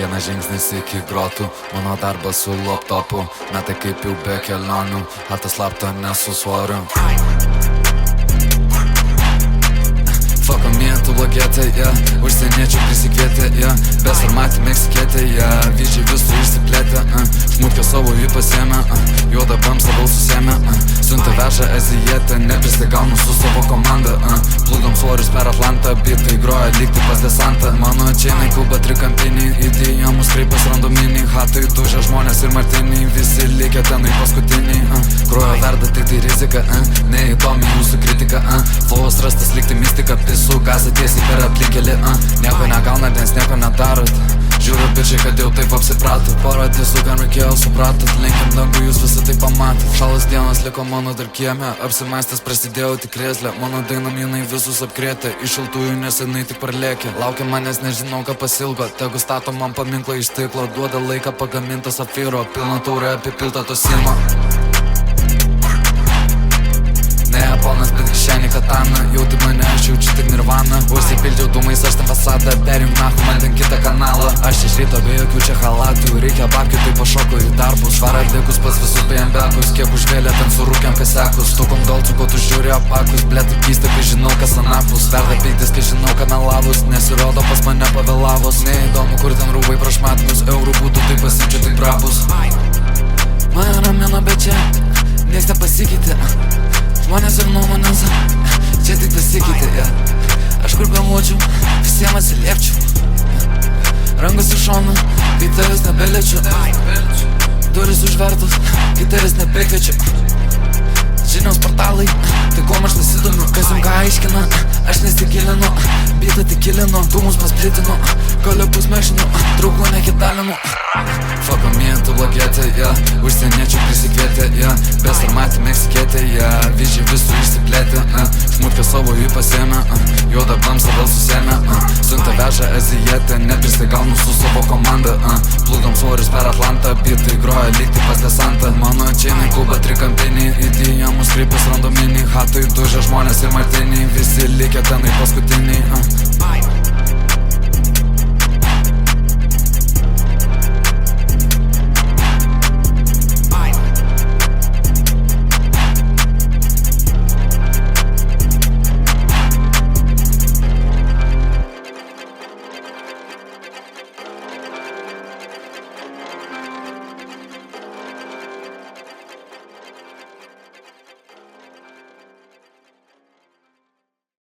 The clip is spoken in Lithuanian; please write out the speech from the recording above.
Vienas žingsnis iki grotų, mano darbas su laptopu. Metai kaip jau be kelionių, ar tas slapta nesu svoriu. Fuck on me, tu blogietė, užsieniečių prisikvietė, besarmatį meksikietė, vydžiai visų išsiplėtė, šmutkė savo jį pasiėmė, juodą bamsą vėl susėmė, siuntė vežą azijietę, nepristigaunu su savo komanda, plūdom svorius per Atlantą, bitai groja lygti pas desantą. Mano čeinai kuba trikampiniai, įdėjamus kreipas randominiai, hatai dužia žmonės ir martiniai, visi likę tenai paskutiniai, krojo verda, tai rizika, neįdomi jūsų kritika, flovas rastas lygti mistika, pisų gazą tiesiai per aplinkelį, nieko negaunat, nes nieko nedarot. Žiūriu bičiai, kad jau taip apsipratot, porą tiesų, ką reikėjo supratot, lenkiam dangų, jūs visi tai pamatot. Šalas dienas liko mano dar kieme, apsimaistęs prasidėjau tik krėslę, mano dainam jinai visus apkrėtė, iš šiltųjų nesenai tik parlėkė, laukia manęs, nežinau ką pasilgo, tegu stato man paminklą iš stiklo, duoda laiką pagamintas apyro, pilna taurė apipilta to simo. Ne Japonas, bet kišenį katana, jauti mane, aš jaučiu tik nirvaną, užsipildžiau dūmais, aš ten fasadą, perjung nahu man ten kitą kanalą. Aš iš ryto be jokių čia halatų, reikia babkių, tai pašoko į darbus, švarą dėkus pas visus BMB'kus, kiek užvėlė ten surūkiam kasekus, stukom dolcų, ko tu žiūri apakus, blėt keista, kai žinau kas anapus, verda pyktis, kai žinau ką melavus, nesirodo pas mane pavėlavus, neįdomu kur ten rūbai prašmatinius, eurų būtų, tai pasimčiau tik brabus. Mane ramina, bet čia nieks nepasikeitė, žmonės ir nuomonės, čia tik pasikeitė, aš kur bemuočiau, visiems atsiliepčiau, rankos iš šonų, kai tavęs nebeliečiu, duris užvertos, kai tavęs nebekviečiu, žinios portalai, tai kuom aš nesidomiu, kas jums ką aiškina, aš nesigilinu, bitą tik kilinu, dūmus pasplitinu, kolegus mešinu, draugų nekidalinu. Fuck on me, tu blogietė, užsieniečių prisikvietė, besarmatį meksikietė, vydžiai visų išsiplėtė, šmutkė savo jį pasiėmė, juodą bamsą vėl susėmė, siuntė vežą azijietę, nepristigaunu su savo komanda, plūdom svorius per Atlantą, bitai groja lygti pas desantą. Mano čeinai kuba trikampiniai, įdėjamus kreipas randominiai, hatai dužia žmonės ir martiniai, visi likę tenai paskutiniai.